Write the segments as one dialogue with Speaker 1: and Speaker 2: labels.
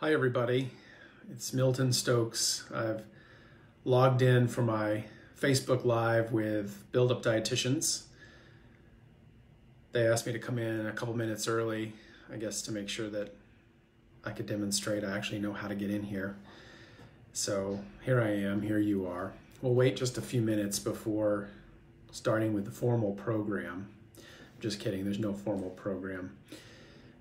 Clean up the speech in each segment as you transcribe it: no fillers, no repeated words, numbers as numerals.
Speaker 1: Hi everybody, it's Milton Stokes. I've logged in for my Facebook Live with Build Up Dietitians. They asked me to come in a couple minutes early, I guess to make sure that I could demonstrate I actually know how to get in here. So here I am, here you are. We'll wait just a few minutes before starting with the formal program. Just kidding, there's no formal program.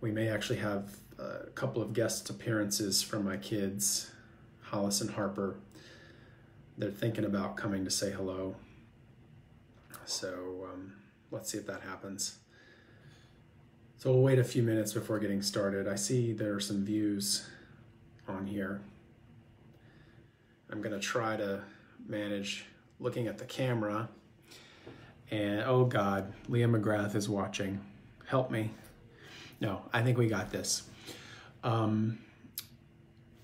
Speaker 1: We may actually have a couple of guest appearances from my kids, Hollis and Harper. They're thinking about coming to say hello. So let's see if that happens. So we'll wait a few minutes before getting started. I see there are some views on here. I'm gonna try to manage looking at the camera. And oh God, Leah McGrath is watching. Help me. No, I think we got this. I'm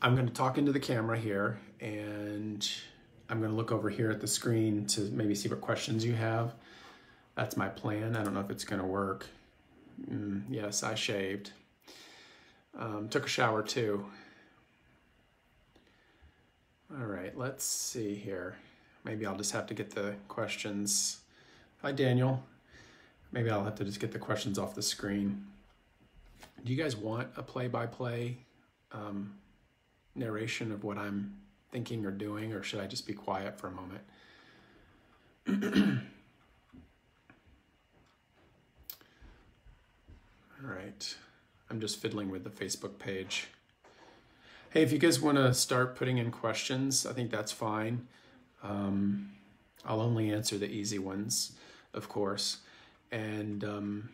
Speaker 1: going to talk into the camera here, and I'm going to look over here at the screen to maybe see what questions you have. That's my plan. I don't know if it's going to work. Yes, I shaved. Took a shower too. All right, let's see here. Maybe I'll just have to get the questions. Hi, Daniel. Maybe I'll have to just get the questions off the screen. Do you guys want a play-by-play narration of what I'm thinking or doing, or should I just be quiet for a moment? All right, I'm just fiddling with the Facebook page. Hey, if you guys want to start putting in questions, I think that's fine. I'll only answer the easy ones, of course. And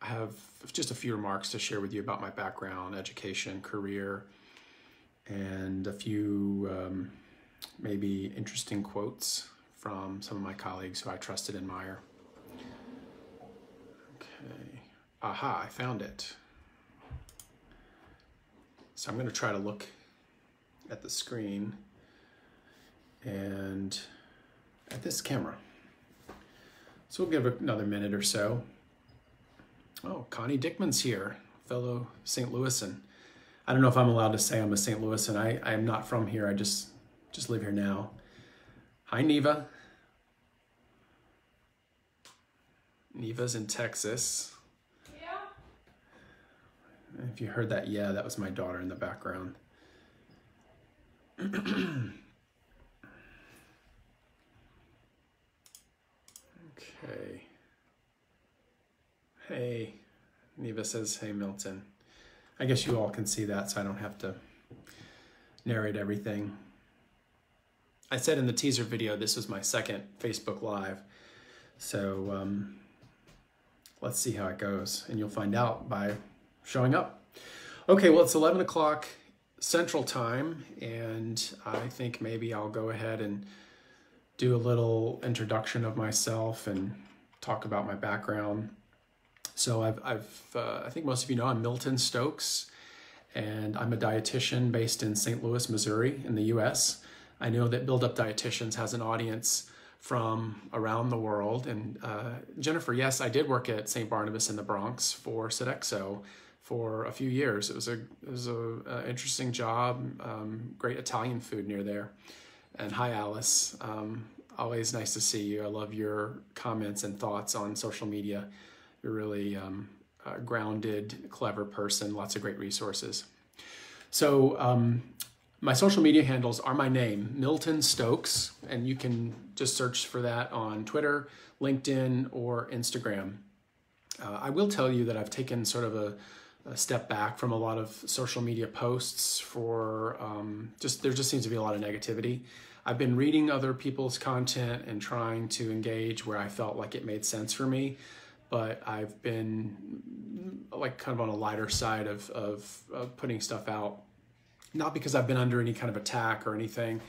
Speaker 1: I have just a few remarks to share with you about my background, education, career, and a few maybe interesting quotes from some of my colleagues who I trust and admire. Okay, aha, I found it. So I'm going to try to look at the screen and at this camera. So we'll give it another minute or so. Oh, Connie Dickman's here, fellow St. Louisan. I don't know if I'm allowed to say I'm a St. Louisan. I am not from here. I just live here now. Hi, Neva. Neva's in Texas. Yeah. If you heard that, yeah, that was my daughter in the background. Okay. Hey, Neva says, hey, Milton. I guess you all can see that, so I don't have to narrate everything. I said in the teaser video, this was my second Facebook Live. So let's see how it goes. And you'll find out by showing up. Okay, well, it's 11 o'clock Central Time, and I think maybe I'll go ahead and do a little introduction of myself and talk about my background. So I think most of you know I'm Milton Stokes, and I'm a dietitian based in St. Louis, Missouri in the US. I know that Build Up Dietitians has an audience from around the world. And Jennifer, yes, I did work at St. Barnabas in the Bronx for Sodexo for a few years. It was a interesting job, great Italian food near there. And hi, Alice. Always nice to see you. I love your comments and thoughts on social media. You're really a grounded, clever person, lots of great resources. So my social media handles are my name, Milton Stokes, and you can just search for that on Twitter, LinkedIn, or Instagram. I will tell you that I've taken sort of a step back from a lot of social media posts for there just seems to be a lot of negativity. I've been reading other people's content and trying to engage where I felt like it made sense for me. But I've been like kind of on a lighter side of putting stuff out, not because I've been under any kind of attack or anything.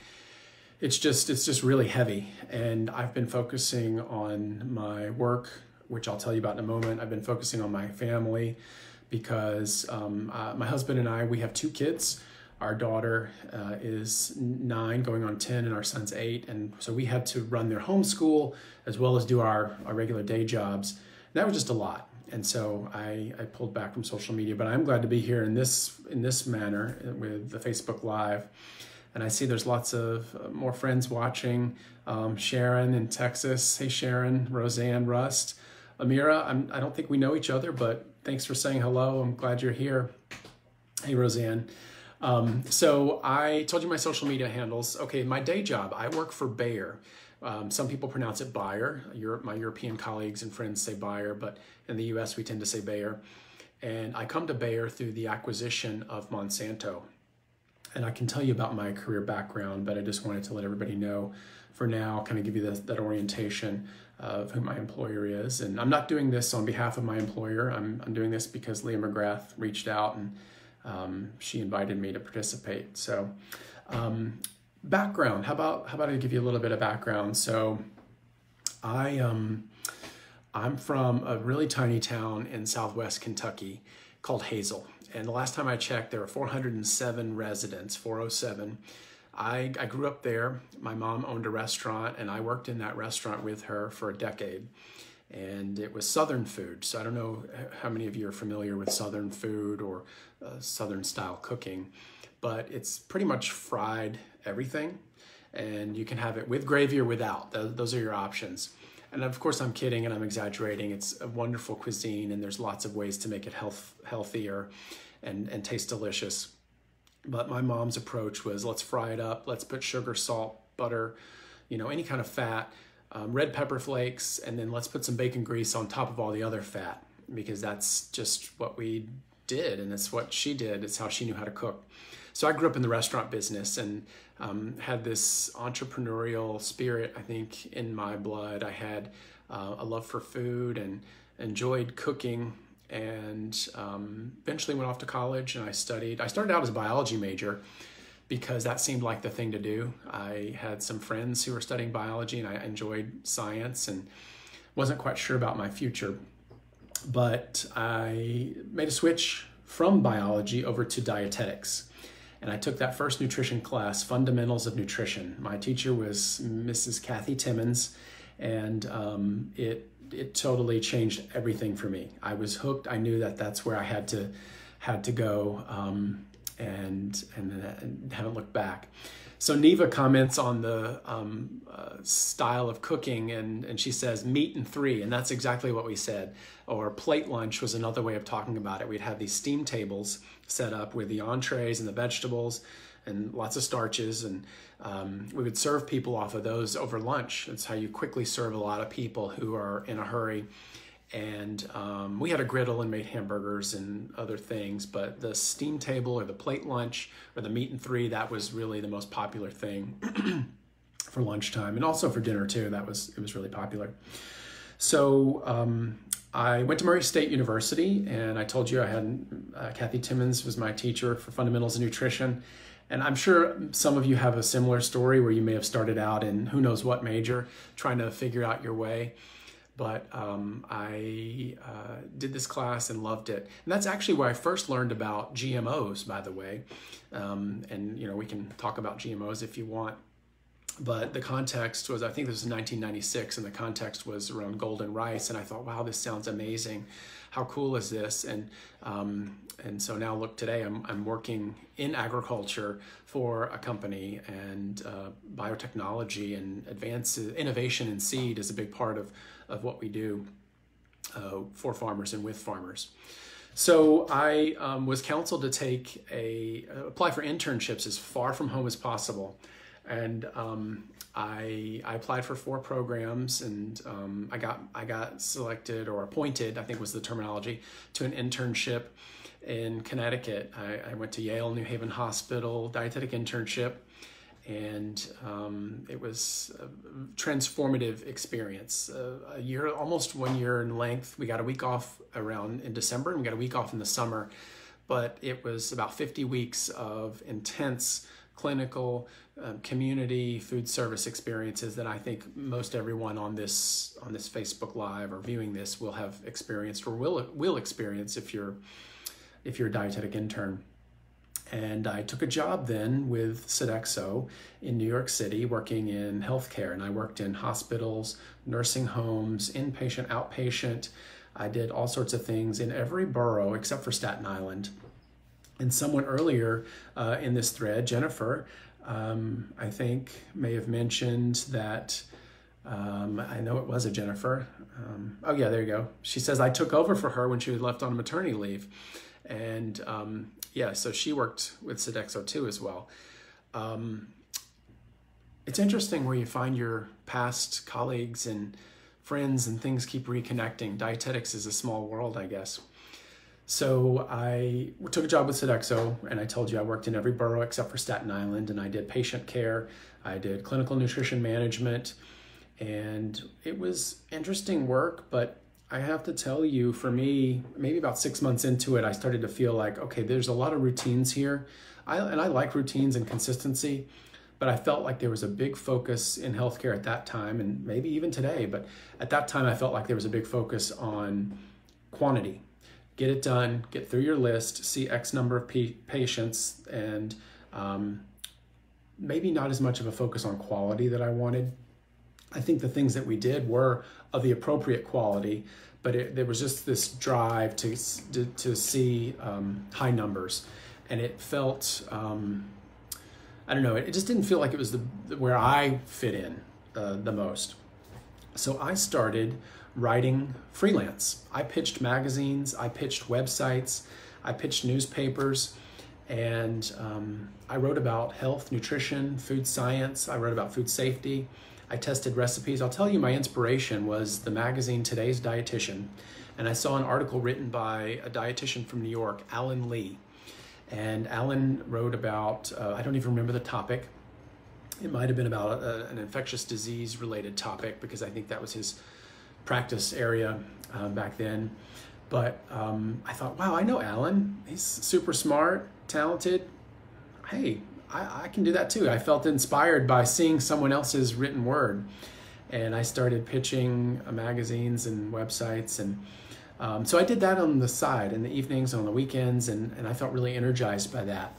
Speaker 1: It's just really heavy, and I've been focusing on my work, which I'll tell you about in a moment. I've been focusing on my family because my husband and I, we have 2 kids. Our daughter is 9 going on 10, and our son's 8, and so we had to run their homeschool as well as do our regular day jobs. That was just a lot. And so I pulled back from social media, but I'm glad to be here in this manner with the Facebook Live. And I see there's lots of more friends watching. Sharon in Texas. Hey, Sharon, Roseanne, Rust. Amira, I don't think we know each other, but thanks for saying hello. I'm glad you're here. Hey, Roseanne. So I told you my social media handles. Okay, my day job, I work for Bayer. Some people pronounce it Bayer. My European colleagues and friends say Bayer, but in the US we tend to say Bayer. And I come to Bayer through the acquisition of Monsanto. And I can tell you about my career background, but I just wanted to let everybody know for now, kind of give you that orientation of who my employer is. And I'm not doing this on behalf of my employer. I'm doing this because Leah McGrath reached out and she invited me to participate. So background, how about I give you a little bit of background? So I'm from a really tiny town in Southwest Kentucky called Hazel. And the last time I checked, there were 407 residents, 407. I grew up there. My mom owned a restaurant, and I worked in that restaurant with her for a decade. And it was Southern food. So I don't know how many of you are familiar with Southern food or Southern style cooking, but it's pretty much fried everything. And you can have it with gravy or without. Those are your options. And of course, I'm kidding and I'm exaggerating. It's a wonderful cuisine, and there's lots of ways to make it healthier and taste delicious. But my mom's approach was, let's fry it up. Let's put sugar, salt, butter, any kind of fat, red pepper flakes, and then let's put some bacon grease on top of all the other fat, because that's just what we did, and it's what she did. It's how she knew how to cook. So I grew up in the restaurant business and had this entrepreneurial spirit, I think, in my blood. I had a love for food and enjoyed cooking, and eventually went off to college and I studied. I started out as a biology major because that seemed like the thing to do. I had some friends who were studying biology and I enjoyed science and wasn't quite sure about my future. But I made a switch from biology over to dietetics. And I took that first nutrition class, Fundamentals of Nutrition. My teacher was Mrs. Kathy Timmons, and it totally changed everything for me. I was hooked. I knew that that's where I had to go, and haven't looked back. So Neva comments on the style of cooking, and she says meat and three, and that's exactly what we said. Or plate lunch was another way of talking about it. We'd have these steam tables set up with the entrees and the vegetables and lots of starches, and we would serve people off of those over lunch. That's how you quickly serve a lot of people who are in a hurry. And we had a griddle and made hamburgers and other things, but the steam table or the plate lunch or the meat and three, that was really the most popular thing for lunchtime, and also for dinner too. It was really popular. So I went to Murray State University, and I told you I had Kathy Timmons was my teacher for Fundamentals of Nutrition. And I'm sure some of you have a similar story where you may have started out in who knows what major, trying to figure out your way. But I did this class and loved it. And that's actually where I first learned about GMOs, by the way. And we can talk about GMOs if you want. But the context was, I think this was 1996, and the context was around golden rice. And I thought, wow, this sounds amazing. How cool is this? And so now look, today I'm working in agriculture for a company, and biotechnology and advanced innovation in seed is a big part of what we do for farmers and with farmers. So I was counseled to apply for internships as far from home as possible. And I applied for 4 programs, and I got selected or appointed, I think was the terminology, to an internship in Connecticut. I went to Yale New Haven Hospital dietetic internship, and it was a transformative experience. Almost 1 year in length. We got a week off in December, and we got a week off in the summer, but it was about 50 weeks of intense clinical, community, food service experiences that I think most everyone on this Facebook Live or viewing this will have experienced, or will experience if you're a dietetic intern. And I took a job then with Sodexo in New York City, working in healthcare. And I worked in hospitals, nursing homes, inpatient, outpatient, I did all sorts of things in every borough except for Staten Island. And someone earlier in this thread, Jennifer, I think may have mentioned that, I know it was a Jennifer. Oh yeah, there you go. She says, I took over for her when she was left on maternity leave. And yeah, so she worked with Sodexo too as well. It's interesting where you find your past colleagues and friends and things keep reconnecting. Dietetics is a small world, I guess. So I took a job with Sodexo, and I told you I worked in every borough except for Staten Island, and I did patient care, I did clinical nutrition management, and it was interesting work, but I have to tell you, for me, maybe about 6 months into it, I started to feel like, okay, there's a lot of routines here. And I like routines and consistency, but I felt like there was a big focus in healthcare at that time, and maybe even today, but at that time I felt like there was a big focus on quantity. Get it done, get through your list, see X number of patients, and maybe not as much of a focus on quality that I wanted. I think the things that we did were of the appropriate quality, but there was just this drive to see high numbers. And it felt, I don't know, it just didn't feel like it was where I fit in the most. So I started writing freelance. I pitched magazines, I pitched websites, I pitched newspapers, and I wrote about health, nutrition, food science. I wrote about food safety. I tested recipes. I'll tell you, my inspiration was the magazine Today's Dietitian, and I saw an article written by a dietitian from New York, Alan Lee. And Alan wrote about, I don't even remember the topic. It might have been about an infectious disease related topic, because I think that was his practice area back then. But I thought, wow, I know Alan. He's super smart, talented. Hey, I can do that too. I felt inspired by seeing someone else's written word. And I started pitching magazines and websites. And so I did that on the side in the evenings, on the weekends, and I felt really energized by that.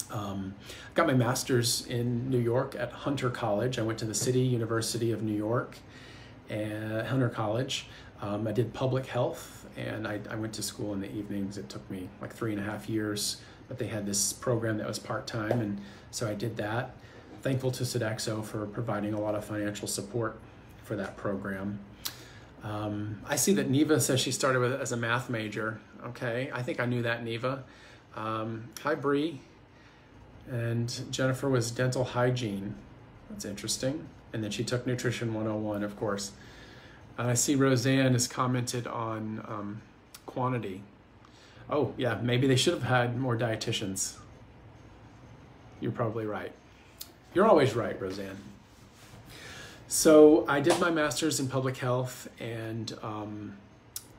Speaker 1: Got my master's in New York at Hunter College. I went to the City University of New York at Hunter College. I did public health, and I went to school in the evenings. It took me like 3.5 years, but they had this program that was part-time, and so I did that. Thankful to Sodexo for providing a lot of financial support for that program. I see that Neva says she started as a math major. Okay, I think I knew that, Neva. Hi, Bree. And Jennifer was dental hygiene. That's interesting. And then she took Nutrition 101, of course. And I see Roseanne has commented on quantity. Oh, yeah, maybe they should have had more dietitians. You're probably right. You're always right, Roseanne. So I did my master's in public health and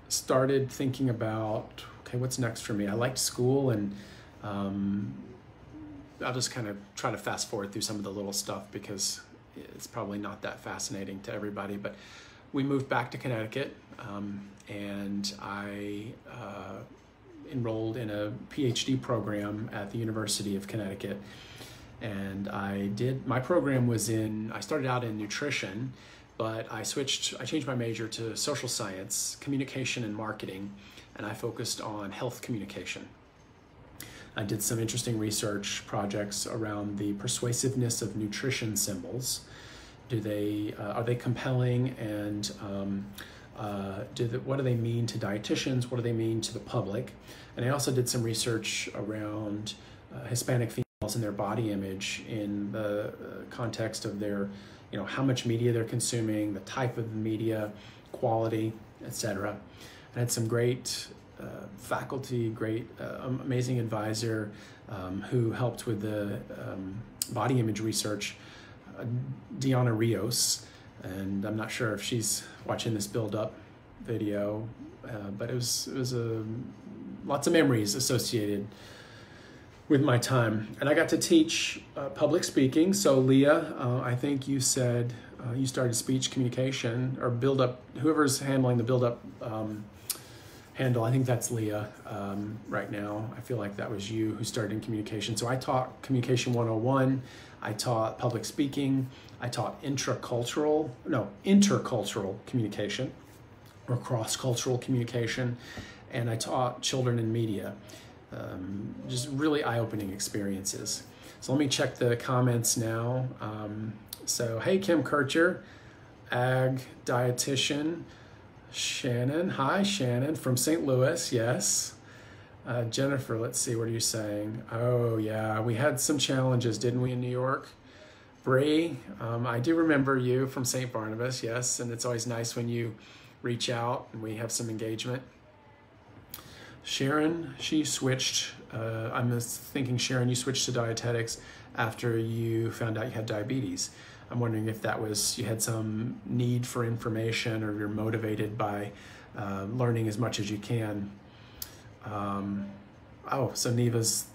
Speaker 1: started thinking about, okay, what's next for me? I liked school, and I'll just kind of try to fast forward through some of the little stuff because it's probably not that fascinating to everybody. But we moved back to Connecticut, and I enrolled in a PhD program at the University of Connecticut. And my program was I started out in nutrition, but I changed my major to social science, communication and marketing, and I focused on health communication. I did some interesting research projects around the persuasiveness of nutrition symbols. Are they compelling, and what do they mean to dietitians? What do they mean to the public? And I also did some research around Hispanic females and their body image in the context of their, how much media they're consuming, the type of media, quality, etc. I had some great faculty, amazing advisor who helped with the body image research, Deanna Rios, and I'm not sure if she's watching this build-up video, but it was lots of memories associated with my time. And I got to teach public speaking. So Leah, I think you said you started speech communication or build-up, whoever's handling the build-up handle, I think that's Leah right now. I feel like that was you who started in communication. So I taught Communication 101, I taught public speaking, I taught intercultural communication, or cross-cultural communication, and I taught children in media. Just really eye-opening experiences. So let me check the comments now. So, hey, Kim Kircher, ag dietitian. Shannon, hi Shannon from St. Louis, yes. Jennifer, let's see, what are you saying? Oh yeah, we had some challenges, didn't we, in New York? Bree, I do remember you from St. Barnabas, yes, and it's always nice when you reach out and we have some engagement. Sharon, she switched, I'm thinking, Sharon, you switched to dietetics after you found out you had diabetes. I'm wondering if that was, you had some need for information, or you're motivated by learning as much as you can. Oh, so Neva's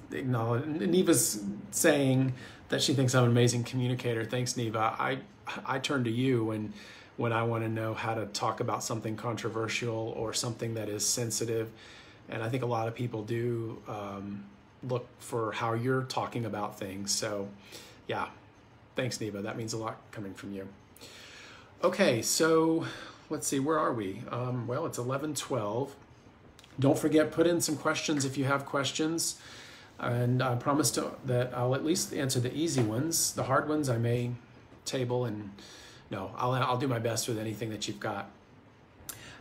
Speaker 1: saying that she thinks I'm an amazing communicator. Thanks, Neva. I turn to you when I want to know how to talk about something controversial or something that is sensitive. And I think a lot of people do look for how you're talking about things. So yeah, thanks, Neva. That means a lot coming from you. Okay, so let's see, where are we? Well, it's 11:12. Don't forget, put in some questions if you have questions. And I promise that I'll at least answer the easy ones. The hard ones I may table, and no, I'll do my best with anything that you've got.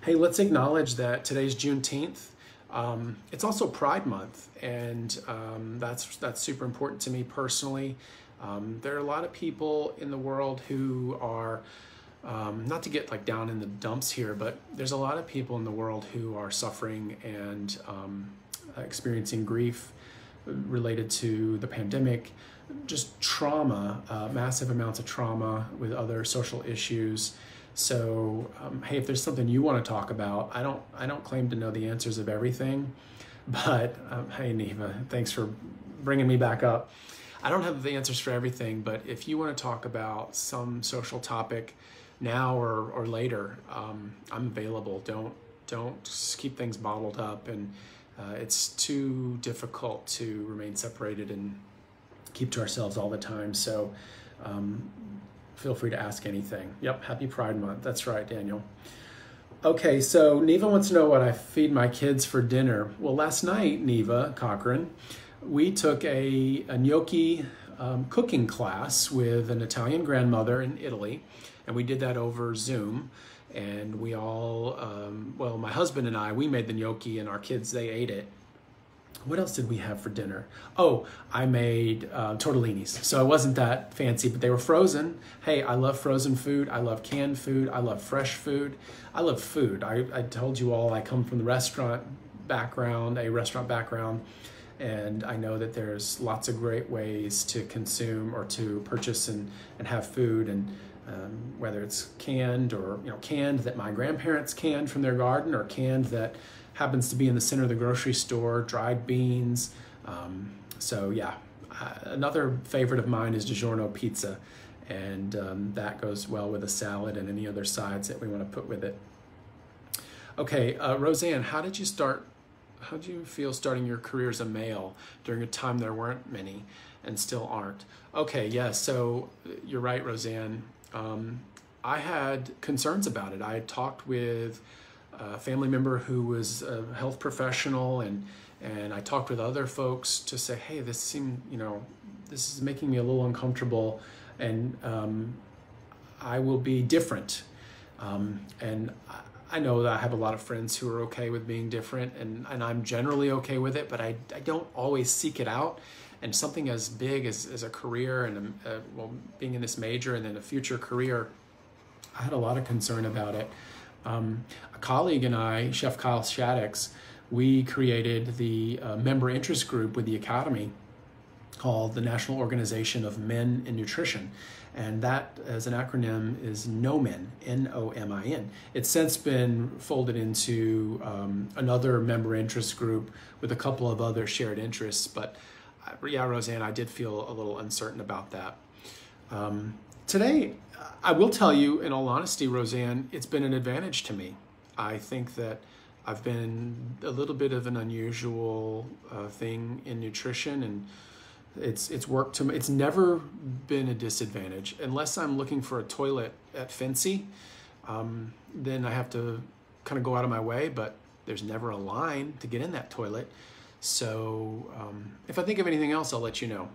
Speaker 1: Hey, let's acknowledge that today's Juneteenth. It's also Pride Month, and that's super important to me personally. There are a lot of people in the world who are, not to get like down in the dumps here, but there's a lot of people in the world who are suffering and experiencing grief related to the pandemic, just trauma, massive amounts of trauma with other social issues. So, hey, if there's something you want to talk about, I don't claim to know the answers of everything, but hey, Neva, thanks for bringing me back up. I don't have the answers for everything, but if you want to talk about some social topic now or later, I'm available. Don't keep things bottled up, and it's too difficult to remain separated and keep to ourselves all the time. So feel free to ask anything. Yep, happy Pride Month. That's right, Daniel. Okay, so Neva wants to know what I feed my kids for dinner. Well, last night, Neva Cochran, we took a gnocchi cooking class with an Italian grandmother in Italy, and we did that over Zoom. And we all, well, my husband and I, we made the gnocchi, and our kids, they ate it. What else did we have for dinner? Oh, I made tortellinis. So it wasn't that fancy, but they were frozen. Hey, I love frozen food. I love canned food. I love fresh food. I love food. I told you all I come from the restaurant background, and I know that there's lots of great ways to consume or to purchase and have food, and whether it's canned or canned that my grandparents canned from their garden, or canned that happens to be in the center of the grocery store, dried beans. So yeah, another favorite of mine is DiGiorno pizza, and that goes well with a salad and any other sides that we want to put with it. Okay, Roseanne, how did you feel starting your career as a male during a time there weren't many and still aren't? Okay, yeah, so you're right, Roseanne. I had concerns about it. I had talked with a family member who was a health professional, and I talked with other folks to say, hey, this seemed, this is making me a little uncomfortable, and I will be different. And I know that I have a lot of friends who are okay with being different, and I'm generally okay with it, but I don't always seek it out. And something as big as a career and well, being in this major and then a future career, I had a lot of concern about it. A colleague and I, Chef Kyle Shaddix, we created the member interest group with the Academy called the National Organization of Men in Nutrition. And that, as an acronym, is NOMIN, N-O-M-I-N. It's since been folded into another member interest group with a couple of other shared interests. But yeah, Roseanne, I did feel a little uncertain about that. Today, I will tell you, in all honesty, Roseanne, it's been an advantage to me. I think that I've been a little bit of an unusual thing in nutrition, and it's worked to me. It's never been a disadvantage unless I'm looking for a toilet at Fancy. Then I have to kind of go out of my way, but there's never a line to get in that toilet. So if I think of anything else, I'll let you know.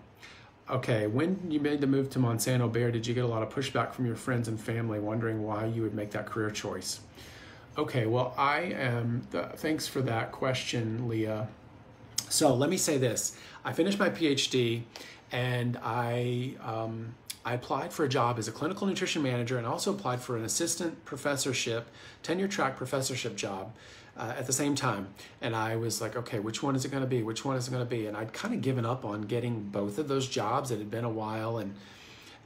Speaker 1: Okay, when you made the move to Monsanto Bayer, did you get a lot of pushback from your friends and family wondering why you would make that career choice? Okay, well, thanks for that question, Leah. So let me say this. I finished my PhD and I applied for a job as a clinical nutrition manager, and also applied for an assistant professorship, tenure track professorship job at the same time. And I was like, okay, which one is it gonna be? Which one is it gonna be? And I'd kind of given up on getting both of those jobs. It had been a while,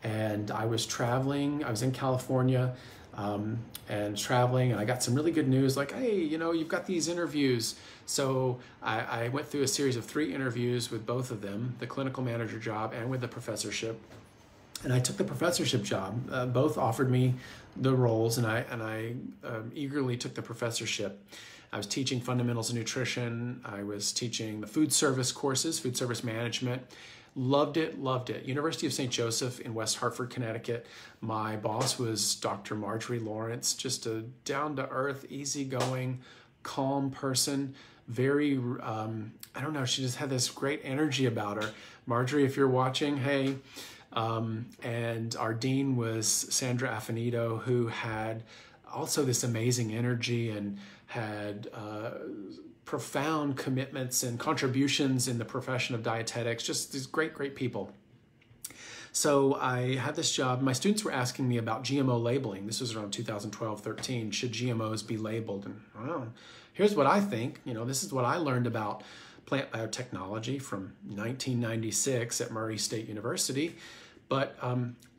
Speaker 1: and I was traveling. I was in California and traveling, and I got some really good news, like, hey, you've got these interviews. So I went through a series of 3 interviews with both of them, the clinical manager job and with the professorship. And I took the professorship job. Both offered me the roles, and I eagerly took the professorship. I was teaching fundamentals of nutrition. I was teaching the food service courses, food service management. Loved it, loved it. University of St. Joseph in West Hartford, Connecticut. My boss was Dr. Marjorie Lawrence, just a down-to-earth, easygoing, calm person. Very, I don't know, she just had this great energy about her. Marjorie, if you're watching, hey. And our dean was Sandra Affinito, who had also this amazing energy and had profound commitments and contributions in the profession of dietetics, just these great, great people. So I had this job. My students were asking me about GMO labeling. This was around 2012-13. Should GMOs be labeled? And here's what I think. This is what I learned about plant biotechnology from 1996 at Murray State University. But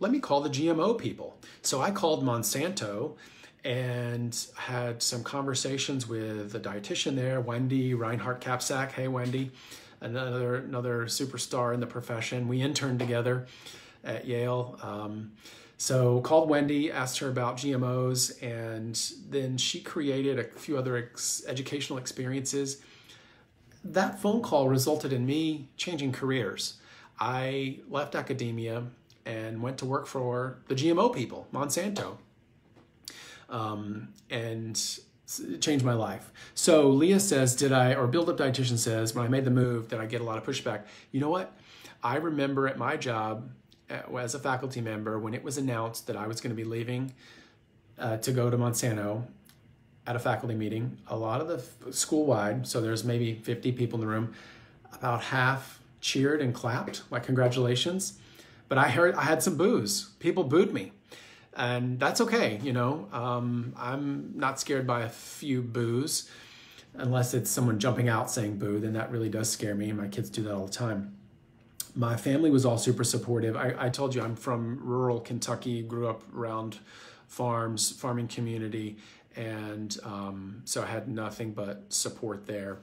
Speaker 1: let me call the GMO people. So I called Monsanto and had some conversations with the dietitian there, Wendy Reinhardt-Kapsack. Hey, Wendy, another superstar in the profession. We interned together at Yale. So called Wendy, asked her about GMOs, and then she created a few other educational experiences. That phone call resulted in me changing careers. I left academia and went to work for the GMO people, Monsanto, and it changed my life. So Leah says, Build Up Dietitian says, when I made the move, did I get a lot of pushback? You know what? I remember at my job as a faculty member, when it was announced that I was going to be leaving to go to Monsanto at a faculty meeting, a lot of the school-wide, so there's maybe 50 people in the room, about half cheered and clapped, like congratulations. But I had some boos. People booed me. And that's okay, I'm not scared by a few boos, unless it's someone jumping out saying boo, then that really does scare me, and my kids do that all the time. My family was all super supportive. I told you I'm from rural Kentucky, grew up around farms, farming community, and so I had nothing but support there.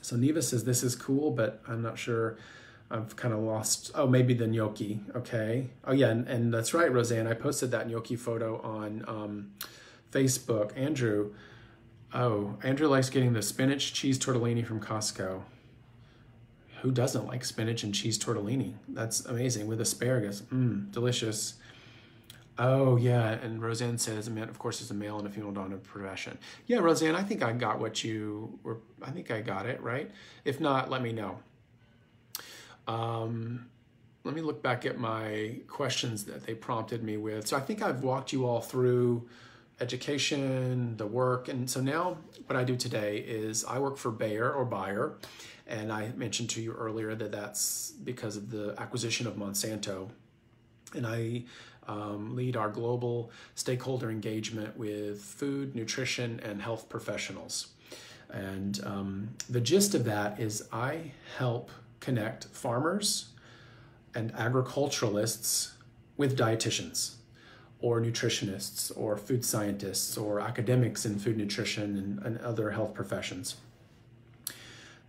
Speaker 1: So Neva says, this is cool, but I'm not sure. I've kind of lost, maybe the gnocchi, okay. Oh yeah, and that's right, Roseanne, I posted that gnocchi photo on Facebook. Andrew likes getting the spinach cheese tortellini from Costco. Who doesn't like spinach and cheese tortellini? That's amazing, with asparagus, delicious. Oh yeah, and Roseanne says, of course, it's a male and a female dominant profession. Yeah, Roseanne, I think I got what you were, I think I got it, right? If not, let me know. Let me look back at my questions that they prompted me with. So I think I've walked you all through education, the work, and so now what I do today is I work for Bayer, and I mentioned to you earlier that that's because of the acquisition of Monsanto, and I lead our global stakeholder engagement with food, nutrition, and health professionals. And the gist of that is I help connect farmers and agriculturalists with dietitians or nutritionists or food scientists or academics in food nutrition and other health professions.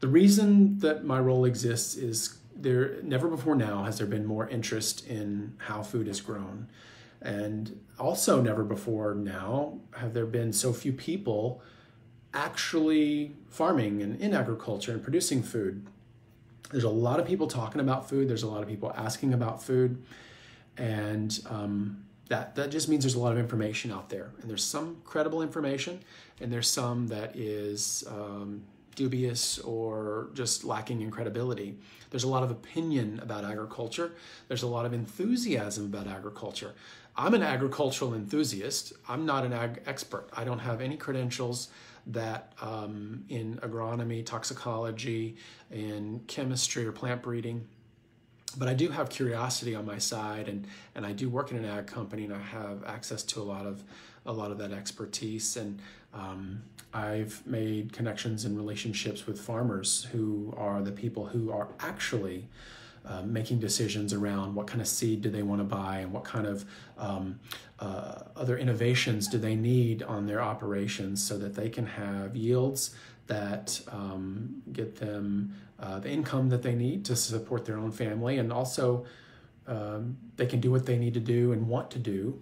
Speaker 1: The reason that my role exists is never before now has there been more interest in how food is grown. And also never before now have there been so few people actually farming and in agriculture and producing food. There's a lot of people talking about food. There's a lot of people asking about food. And That just means there's a lot of information out there, and there's some credible information, and there's some that is dubious or just lacking in credibility. There's a lot of opinion about agriculture. There's a lot of enthusiasm about agriculture. I'm an agricultural enthusiast. I'm not an ag expert. I don't have any credentials that in agronomy, toxicology, in chemistry or plant breeding. But I do have curiosity on my side, and I do work in an ag company, and I have access to a lot of that expertise. And I've made connections and relationships with farmers who are the people who are actually making decisions around what kind of seed do they want to buy, and what kind of other innovations do they need on their operations so that they can have yields that get them the income that they need to support their own family, and also they can do what they need to do and want to do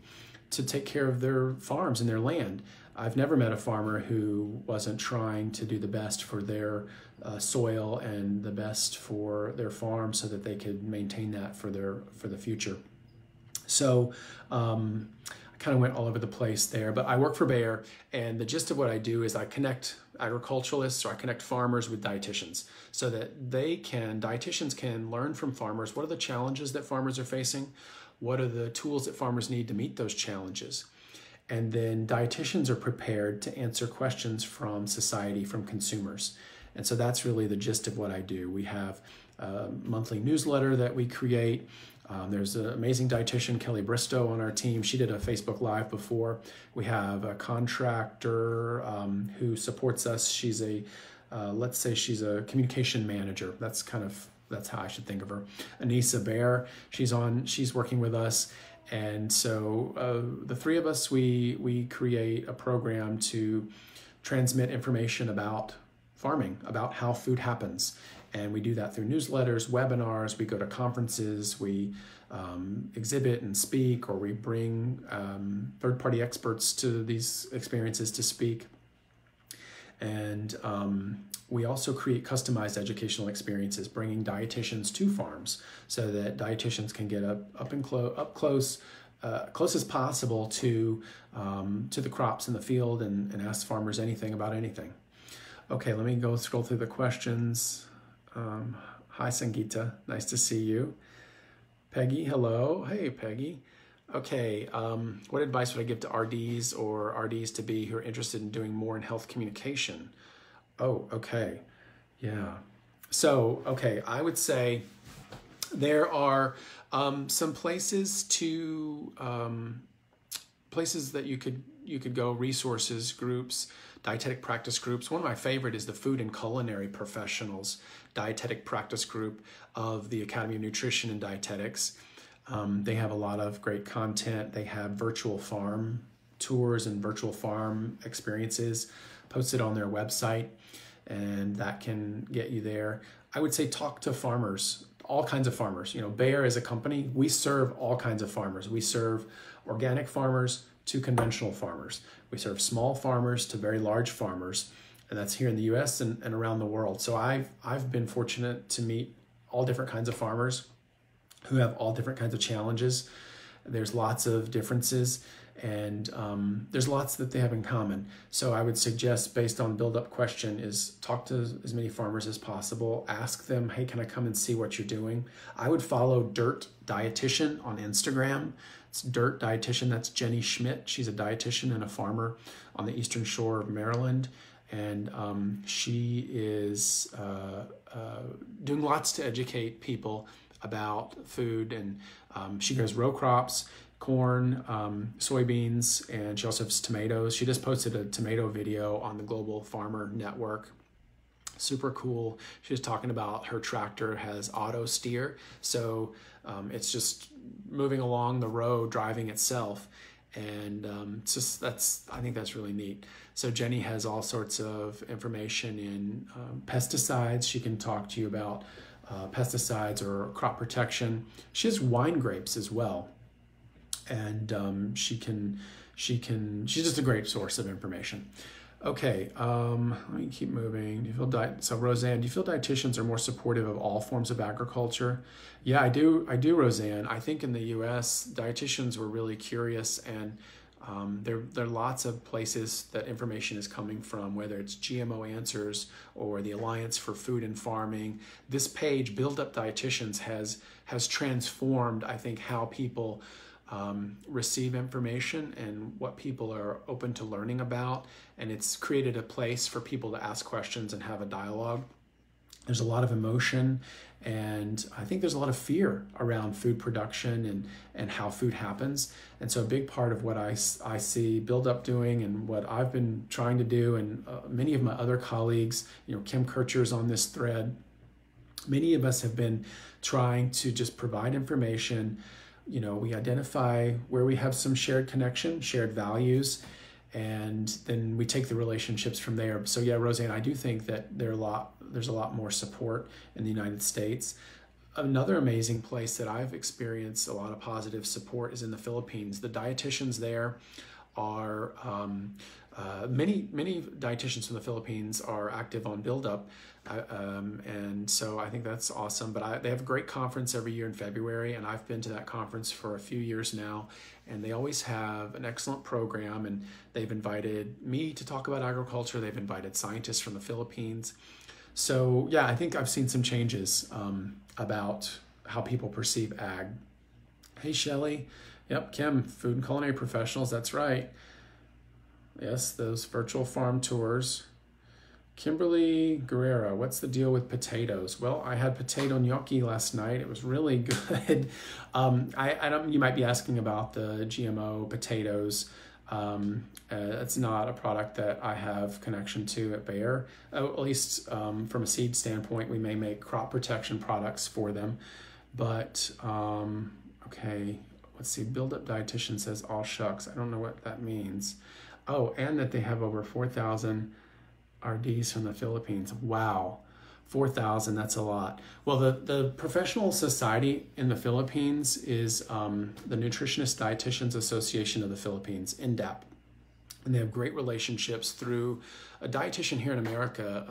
Speaker 1: to take care of their farms and their land. I've never met a farmer who wasn't trying to do the best for their soil and the best for their farm so that they could maintain that for the future. So I kind of went all over the place there, but I work for Bayer, and the gist of what I do is I connect agriculturalists, or I connect farmers with dietitians so that dietitians can learn from farmers what are the challenges that farmers are facing, what are the tools that farmers need to meet those challenges. And then dietitians are prepared to answer questions from society, from consumers. And so that's really the gist of what I do. We have a monthly newsletter that we create. There's an amazing dietitian, Kelly Bristow, on our team. She did a Facebook Live before. We have a contractor who supports us. She's let's say she's a communication manager. That's how I should think of her. Anissa Bear, she's working with us. And so the three of us, we create a program to transmit information about farming, about how food happens. And we do that through newsletters, webinars, we go to conferences, we exhibit and speak, or we bring third-party experts to these experiences to speak. And we also create customized educational experiences, bringing dietitians to farms so that dietitians can get up close as possible to the crops in the field and ask farmers anything about anything. Okay, let me go scroll through the questions. Hi, Sangeeta, nice to see you. Peggy, hello. Hey, Peggy. Okay, what advice would I give to RDs or RDs to be who are interested in doing more in health communication? Oh, okay, yeah. So, okay, I would say there are some places that you could go, resources, groups, dietetic practice groups. One of my favorite is the Food and Culinary Professionals Dietetic Practice Group of the Academy of Nutrition and Dietetics. They have a lot of great content. They have virtual farm tours and virtual farm experiences posted on their website, and that can get you there. I would say talk to farmers, all kinds of farmers. You know, Bayer as a company, we serve all kinds of farmers. We serve organic farmers to conventional farmers. We serve small farmers to very large farmers, and that's here in the US and around the world. So I've been fortunate to meet all different kinds of farmers who have all different kinds of challenges. There's lots of differences, and there's lots that they have in common. So I would suggest, based on build-up question, is talk to as many farmers as possible. Ask them, hey, can I come and see what you're doing? I would follow Dirt Dietitian on Instagram. It's Dirt Dietitian, that's Jenny Schmidt. She's a dietitian and a farmer on the Eastern Shore of Maryland. And she is doing lots to educate people about food, and she grows row crops, corn, soybeans, and she also has tomatoes. She just posted a tomato video on the Global Farmer Network. Super cool. She was talking about her tractor has auto steer, so it's just moving along the road, driving itself, and I think that's really neat. So Jenny has all sorts of information in pesticides. She can talk to you about pesticides or crop protection. She has wine grapes as well, and she's just a great source of information. Okay, let me keep moving. Do you feel so Roseanne, do you feel dietitians are more supportive of all forms of agriculture? Yeah, I do, Roseanne. I think in the US, dietitians were really curious, and there are lots of places that information is coming from, whether it's GMO Answers or the Alliance for Food and Farming. This page, Build Up Dietitians, has transformed, I think, how people receive information and what people are open to learning about. And it's created a place for people to ask questions and have a dialogue. There's a lot of emotion, and I think there's a lot of fear around food production and how food happens. And so a big part of what I see Build Up doing, and what I've been trying to do, and many of my other colleagues, Kim Kircher's on this thread, many of us have been trying to just provide information. We identify where we have some shared connection, shared values, and then we take the relationships from there. So yeah, Roseanne, I do think that there's a lot more support in the United States. Another amazing place that I've experienced a lot of positive support is in the Philippines. The dietitians there are, many dietitians from the Philippines are active on Build Up. And so I think that's awesome. But they have a great conference every year in February, and I've been to that conference for a few years now, and they always have an excellent program, and they've invited me to talk about agriculture. They've invited scientists from the Philippines. So yeah, I think I've seen some changes about how people perceive ag. Hey, Shelley. Yep, Kim, food and culinary professionals, that's right. Yes, those virtual farm tours. Kimberly Guerrero, what's the deal with potatoes? Well, I had potato gnocchi last night. It was really good. I don't. You might be asking about the GMO potatoes. It's not a product that I have connection to at Bayer. At least from a seed standpoint, we may make crop protection products for them. But okay, let's see. Build Up Dietitian says, "All shucks." I don't know what that means. Oh, and that they have over 4,000 RDs from the Philippines. Wow, 4,000, that's a lot. Well, the professional society in the Philippines is the Nutritionist Dietitians Association of the Philippines, NDAP. And they have great relationships through a dietitian here in America,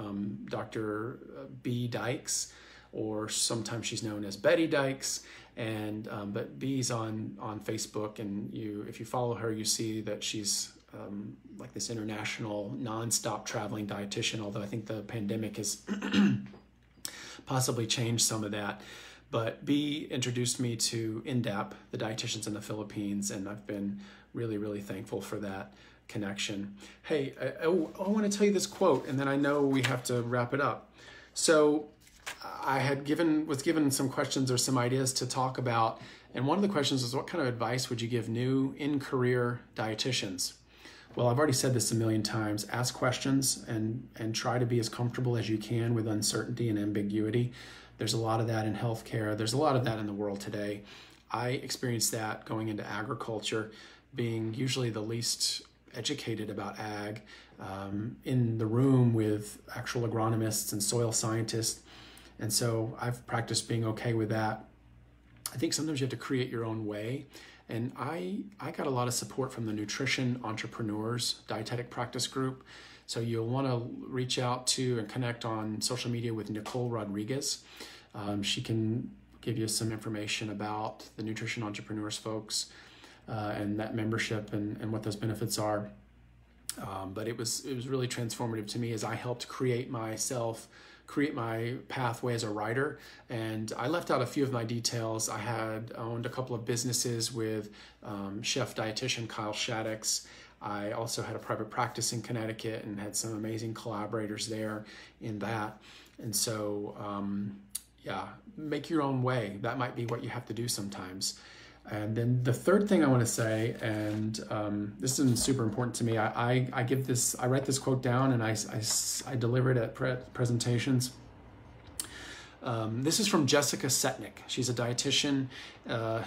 Speaker 1: Dr. B. Dykes, or sometimes she's known as Betty Dykes. And but B's on Facebook, and if you follow her, you see that she's like this international non-stop traveling dietitian, although I think the pandemic has possibly changed some of that. But B introduced me to NDAP, the dietitians in the Philippines, and I've been really, really thankful for that connection. Hey, I want to tell you this quote, and then I know we have to wrap it up. So I was given some questions or some ideas to talk about, and one of the questions was, what kind of advice would you give new in-career dietitians? Well, I've already said this a million times. Ask questions and try to be as comfortable as you can with uncertainty and ambiguity. There's a lot of that in healthcare. There's a lot of that in the world today. I experienced that going into agriculture, being usually the least educated about ag, in the room with actual agronomists and soil scientists. And so I've practiced being okay with that. I think sometimes you have to create your own way. And I got a lot of support from the Nutrition Entrepreneurs Dietetic Practice Group. So you'll want to reach out to and connect on social media with Nicole Rodriguez. She can give you some information about the Nutrition Entrepreneurs folks and that membership and what those benefits are. But it was really transformative to me as I helped create my pathway as a writer. And I left out a few of my details. I had owned a couple of businesses with chef dietitian Kyle Shaddix. I also had a private practice in Connecticut and had some amazing collaborators there in that. And so, yeah, make your own way. That might be what you have to do sometimes. And then the third thing I want to say, and this is super important to me, I write this quote down and I deliver it at presentations. This is from Jessica Setnick. She's a dietitian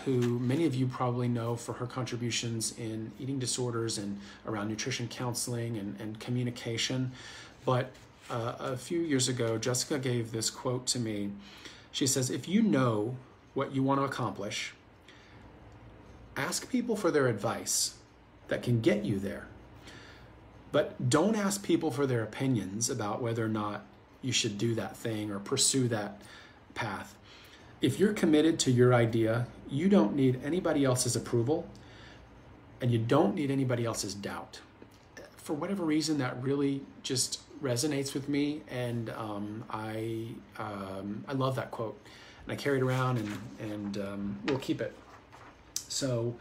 Speaker 1: who many of you probably know for her contributions in eating disorders and around nutrition counseling and communication. But a few years ago, Jessica gave this quote to me. She says, if you know what you want to accomplish, ask people for their advice that can get you there. But don't ask people for their opinions about whether or not you should do that thing or pursue that path. If you're committed to your idea, you don't need anybody else's approval, and you don't need anybody else's doubt. For whatever reason, that really just resonates with me, and I love that quote, and I carry it around, and we'll keep it. So,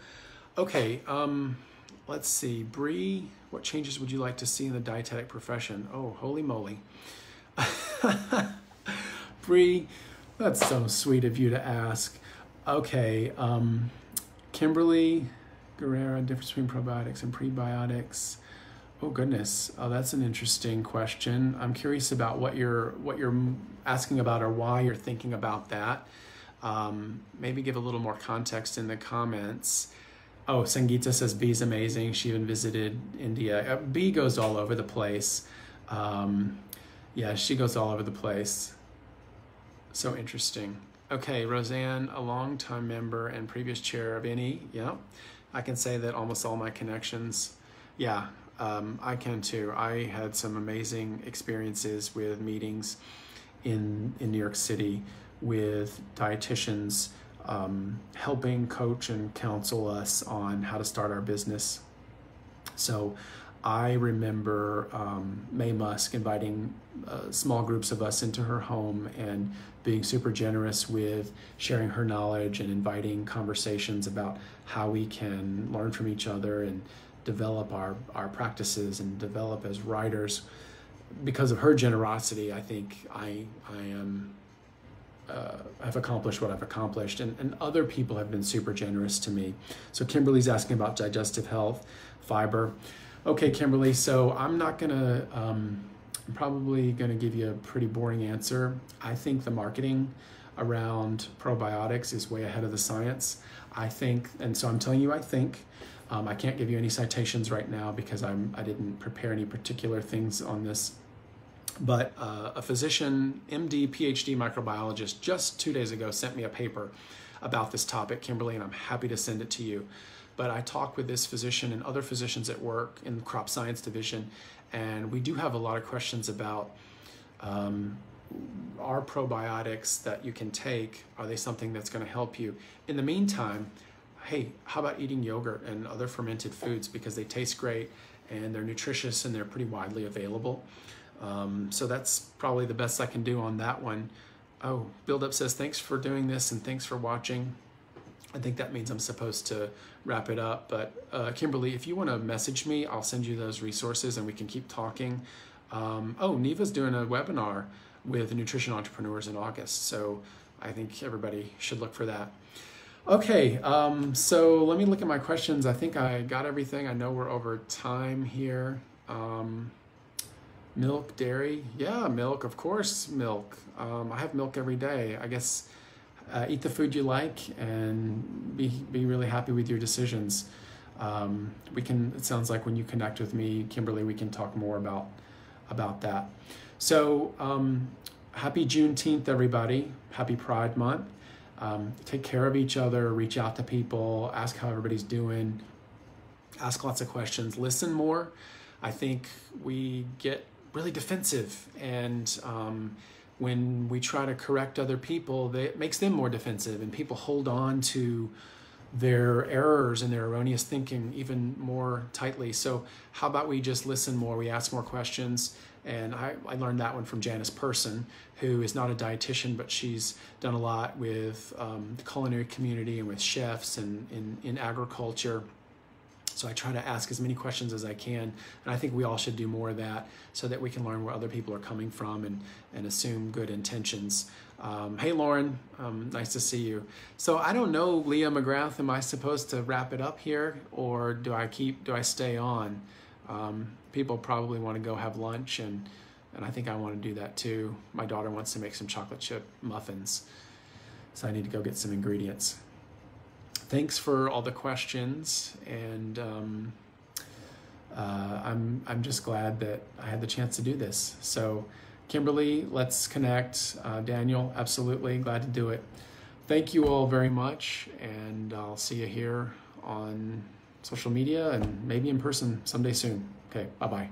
Speaker 1: okay, let's see, Bree, what changes would you like to see in the dietetic profession? Oh, holy moly. Bree, that's so sweet of you to ask. Okay, Kimberly Guerrera, difference between probiotics and prebiotics. Oh goodness, that's an interesting question. I'm curious about what you're asking about or why you're thinking about that. Maybe give a little more context in the comments. Oh, Sangeeta says Bee's amazing. She even visited India. Bee goes all over the place. Yeah, she goes all over the place. So interesting. Okay, Roseanne, a longtime member and previous chair of NE. Yeah, I can say that almost all my connections. Yeah, I can too. I had some amazing experiences with meetings in New York City with dietitians helping coach and counsel us on how to start our business. So I remember Mae Musk inviting small groups of us into her home and being super generous with sharing her knowledge and inviting conversations about how we can learn from each other and develop our practices and develop as writers. Because of her generosity, I think I am I've accomplished what I've accomplished, and other people have been super generous to me. So Kimberly's asking about digestive health, fiber. Okay, Kimberly, so I'm not gonna, I'm probably gonna give you a pretty boring answer. I think the marketing around probiotics is way ahead of the science. I think, and so I'm telling you, I think, I can't give you any citations right now because I didn't prepare any particular things on this. But a physician, MD, PhD microbiologist, just 2 days ago sent me a paper about this topic, Kimberly, and I'm happy to send it to you. But I talked with this physician and other physicians at work in the crop science division, and we do have a lot of questions about are probiotics that you can take, are they something that's going to help you? In the meantime, hey, how about eating yogurt and other fermented foods, because they taste great and they're nutritious and they're pretty widely available. So that's probably the best I can do on that one. Oh, Build Up says, thanks for doing this and thanks for watching. I think that means I'm supposed to wrap it up. But Kimberly, if you want to message me, I'll send you those resources and we can keep talking. Oh, Neva's doing a webinar with nutrition entrepreneurs in August. So I think everybody should look for that. Okay, so let me look at my questions. I think I got everything. I know we're over time here. Milk, dairy, yeah, milk, of course, milk. I have milk every day. I guess eat the food you like and be really happy with your decisions. It sounds like when you connect with me, Kimberly, we can talk more about that. So happy Juneteenth, everybody. Happy Pride Month. Take care of each other, reach out to people, ask how everybody's doing, ask lots of questions, listen more. I think we get really defensive, and when we try to correct other people, it makes them more defensive, and people hold on to their errors and their erroneous thinking even more tightly. So how about we just listen more, we ask more questions. And I learned that one from Janice Person, who is not a dietitian, but she's done a lot with the culinary community and with chefs and in agriculture. So I try to ask as many questions as I can, and I think we all should do more of that so that we can learn where other people are coming from and assume good intentions. Hey, Lauren, nice to see you. So I don't know, Leah McGrath, am I supposed to wrap it up here, or do I stay on? People probably want to go have lunch, and I think I want to do that too. My daughter wants to make some chocolate chip muffins, so I need to go get some ingredients. Thanks for all the questions, and I'm just glad that I had the chance to do this. So Kimberly, let's connect. Daniel, absolutely, glad to do it. Thank you all very much, and I'll see you here on social media and maybe in person someday soon. Okay, bye-bye.